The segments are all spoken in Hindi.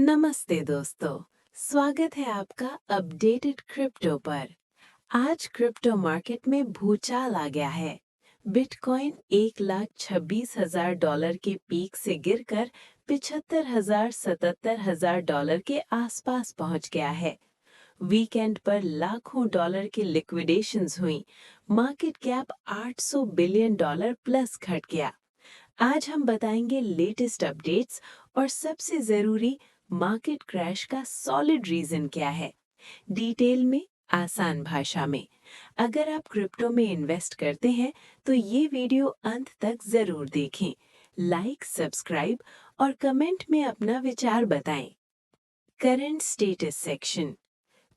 नमस्ते दोस्तों, स्वागत है आपका अपडेटेड क्रिप्टो पर। आज क्रिप्टो मार्केट में भूचाल आ गया है। बिटकॉइन 1,26,000 के पीक से गिरकर 75,000 $77,000 के आसपास पहुंच गया है। वीकेंड पर लाखों डॉलर की लिक्विडेशंस हुई। मार्केट कैप $800 बिलियन प्लस घट गया। आज हम बताएंगे लेटेस्ट अपडेट्स और सबसे जरूरी मार्केट क्रैश का सॉलिड रीजन क्या है, डिटेल में, आसान भाषा में। अगर आप क्रिप्टो में इन्वेस्ट करते हैं तो ये वीडियो अंत तक जरूर देखें। लाइक, सब्सक्राइब और कमेंट में अपना विचार बताएं। Current status section.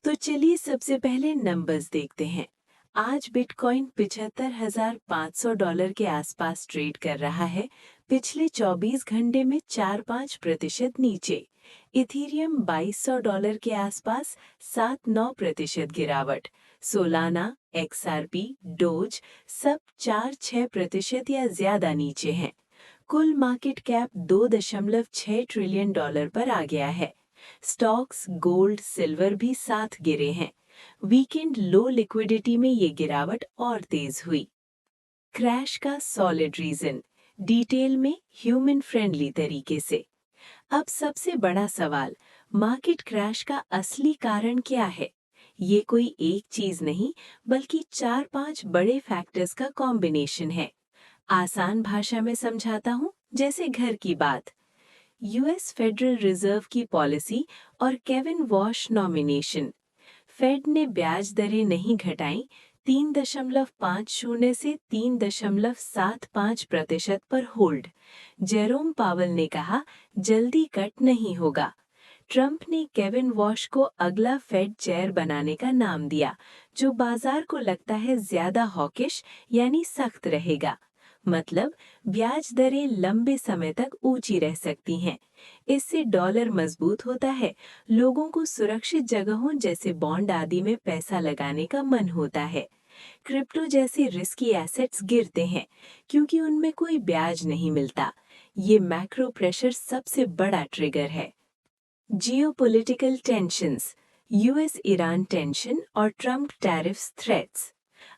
तो चलिए सबसे पहले नंबर्स देखते हैं। आज बिटकॉइन $75,500 के आसपास ट्रेड कर रहा है। पिछले 24 घंटे में 4-5% नीचे। इथीरियम $2,200 के आसपास 7-9% गिरावट। सोलाना, XRP, डोज सब 4-6% या ज्यादा नीचे हैं। कुल मार्केट कैप $2.6 ट्रिलियन पर आ गया है। स्टॉक्स, गोल्ड, सिल्वर भी साथ गिरे हैं। वीकेंड लो लिक्विडिटी में ये गिरावट और तेज हुई। क्रैश का सॉलिड रीजन, डिटेल में, ह्यूमन फ्रेंडली तरीके से। अब सबसे बड़ा सवाल, मार्केट क्रैश का असली कारण क्या है? ये कोई एक चीज नहीं, बल्कि 4-5 बड़े फैक्टर्स का कॉम्बिनेशन है। आसान भाषा में समझाता हूँ, जैसे घर की बात। यूएस फेडरल रिजर्व की पॉलिसी और केविन वॉश नॉमिनेशन। फेड ने ब्याज दरें नहीं घटाई, 3.50 से 3.75% पर होल्ड। जेरोम पावल ने कहा, जल्दी कट नहीं होगा। ट्रंप ने केविन वॉश को अगला फेड चेयर बनाने का नाम दिया, जो बाजार को लगता है ज्यादा हॉकिश यानी सख्त रहेगा। मतलब ब्याज दरें लंबे समय तक ऊंची रह सकती हैं। इससे डॉलर मजबूत होता है, लोगों को सुरक्षित जगहों जैसे बॉन्ड आदि में पैसा लगाने का मन होता है। क्रिप्टो जैसे रिस्की एसेट्स गिरते हैं क्योंकि उनमें कोई ब्याज नहीं मिलता। ये मैक्रो प्रेशर सबसे बड़ा ट्रिगर है। Geopolitical tensions, US Iran tension और Trump tariffs threats.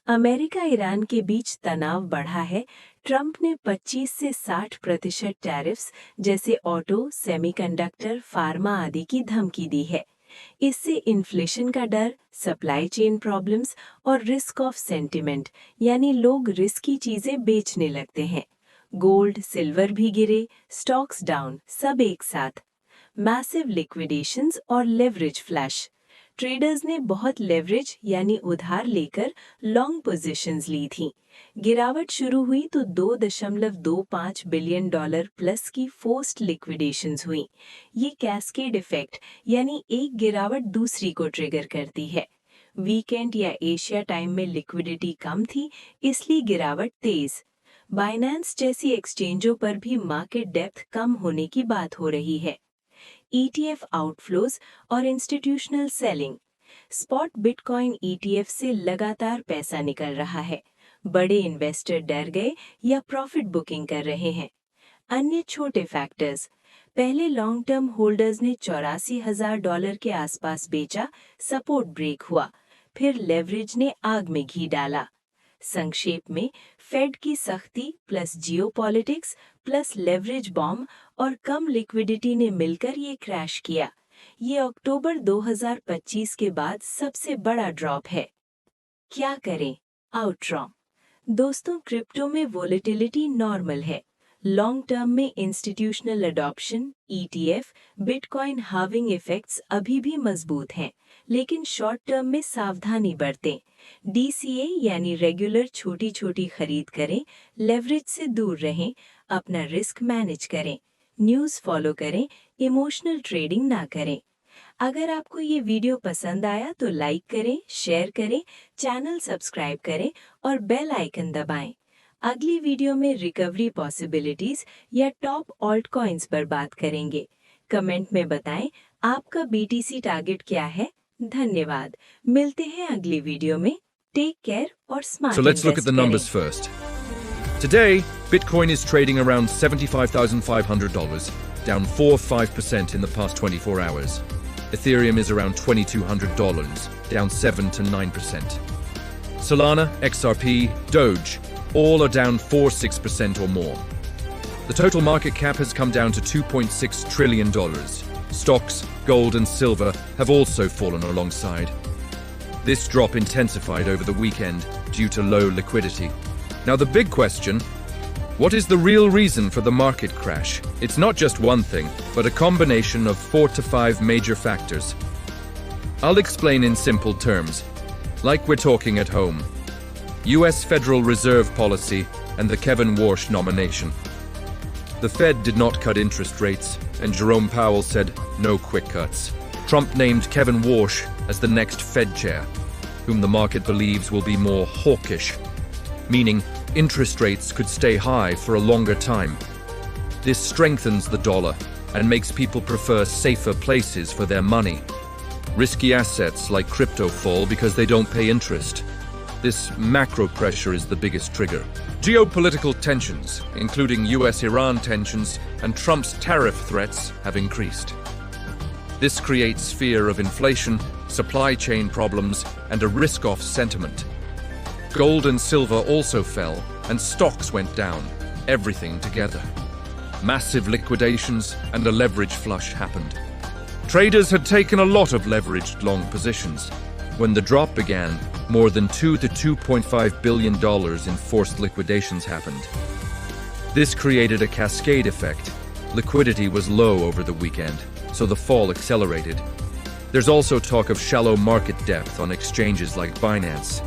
America Iran के बीच तनाव बढ़ा है। ट्रंप ने 25 से 60% टैरिफ्स जैसे ऑटो, सेमीकंडक्टर, फार्मा आदि की धमकी दी है। इससे इन्फ्लेशन का डर, सप्लाई चेन प्रॉब्लम्स और रिस्क ऑफ सेंटिमेंट, यानी लोग रिस्की चीजें बेचने लगते हैं। गोल्ड, सिल्वर भी गिरे, स्टॉक्स डाउन, सब एक साथ। मैसिव लिक्विडेशंस और लेवरेज फ्लैश। ट्रेडर्स ने बहुत लेवरेज यानी उधार लेकर लॉन्ग पोजीशंस ली थी। गिरावट शुरू हुई तो $2.25 बिलियन प्लस की फोर्स्ड लिक्विडेशंस हुई। ये कैस्केड इफेक्ट यानी एक गिरावट दूसरी को ट्रिगर करती है। वीकेंड या एशिया टाइम में लिक्विडिटी कम थी, इसलिए गिरावट तेज। बाइनेंस जैसी एक्सचेंजों पर भी मार्केट डेप्थ कम होने की बात हो रही है। ETF आउटफ्लोज और institutional selling. Spot bitcoin ETF से लगातार पैसा निकल रहा है। बड़े इन्वेस्टर डर गए या प्रॉफिट बुकिंग कर रहे हैं। अन्य छोटे फैक्टर्स, पहले लॉन्ग टर्म होल्डर्स ने $84,000 के आसपास बेचा, सपोर्ट ब्रेक हुआ। फिर लेवरेज ने आग में घी डाला। संक्षेप में, फेड की सख्ती plus geopolitics plus leverage bomb और कम लिक्विडिटी ने मिलकर ये क्रैश किया। ये अक्टूबर 2025 के बाद सबसे बड़ा ड्रॉप है। क्या करें? आउटरॉ। दोस्तों, क्रिप्टो में वोलेटिलिटी नॉर्मल है। लॉन्ग टर्म में institutional adoption, ETF, bitcoin halving effects अभी भी मजबूत हैं, लेकिन शॉर्ट टर्म में सावधानी बरतें। DCA यानी रेगुलर छोटी छोटी खरीद करें, लेवरेज से दूर रहें, अपना रिस्क मैनेज करें, न्यूज़ फॉलो करें, इमोशनल ट्रेडिंग ना करें। अगर आपको ये वीडियो पसंद आया तो लाइक करें, शेयर करें, चैनल सब्सक्राइब करें और बेल आइकन दबाएं। अगली वीडियो में रिकवरी पॉसिबिलिटीज या टॉप ऑल्ट कॉइन्स पर बात करेंगे। कमेंट में बताएं आपका BTC टारगेट क्या है। धन्यवाद, मिलते हैं अगली वीडियो में। टेक केयर और smart So let's look at the numbers first. Today, Bitcoin is trading around $75,500, down 4-5% in the past 24 hours. Ethereum is around $2,200, down 7 to 9%. Solana, XRP, Doge, all are down 4-6% or more. The total market cap has come down to $2.6 trillion. Stocks, gold and silver have also fallen alongside. This drop intensified over the weekend due to low liquidity. Now the big question, what is the real reason for the market crash? It's not just one thing, but a combination of 4 to 5 major factors. I'll explain in simple terms, like we're talking at home. US Federal Reserve policy and the Kevin Warsh nomination. The Fed did not cut interest rates, and Jerome Powell said no quick cuts. Trump named Kevin Warsh as the next Fed chair, whom the market believes will be more hawkish, meaning interest rates could stay high for a longer time. This strengthens the dollar and makes people prefer safer places for their money. Risky assets like crypto fall because they don't pay interest. This macro pressure is the biggest trigger. Geopolitical tensions, including US-Iran tensions and Trump's tariff threats, have increased. This creates fear of inflation, supply chain problems, and a risk-off sentiment. Gold and silver also fell, and stocks went down, everything together. Massive liquidations and a leverage flush happened. Traders had taken a lot of leveraged long positions. When the drop began, more than $2 to $2.5 billion in forced liquidations happened. This created a cascade effect. Liquidity was low over the weekend, so the fall accelerated. There's also talk of shallow market depth on exchanges like Binance.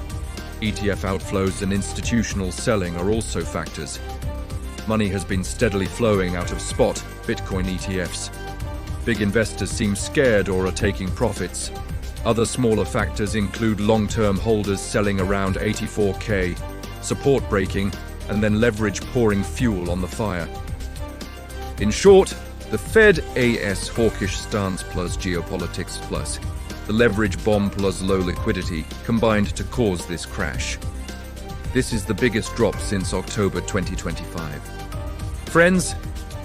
ETF outflows and institutional selling are also factors. Money has been steadily flowing out of spot Bitcoin ETFs. Big investors seem scared or are taking profits. Other smaller factors include long-term holders selling around 84K, support breaking, and then leverage pouring fuel on the fire. In short, the Fed AS hawkish stance plus geopolitics plus the leverage bomb plus low liquidity combined to cause this crash. This is the biggest drop since October 2025. Friends,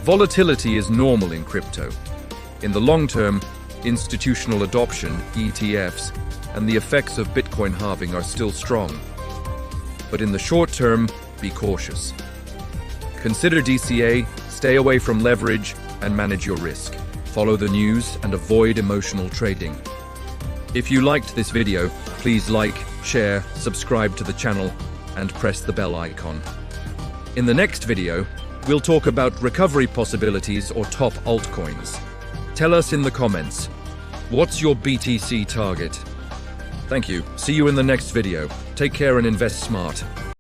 volatility is normal in crypto. In the long term, institutional adoption, ETFs, and the effects of Bitcoin halving are still strong. But in the short term, be cautious. Consider DCA, stay away from leverage, and manage your risk. Follow the news and avoid emotional trading. If you liked this video, please like, share, subscribe to the channel, and press the bell icon. In the next video, we'll talk about recovery possibilities or top altcoins. Tell us in the comments, what's your BTC target? Thank you. See you in the next video. Take care and invest smart.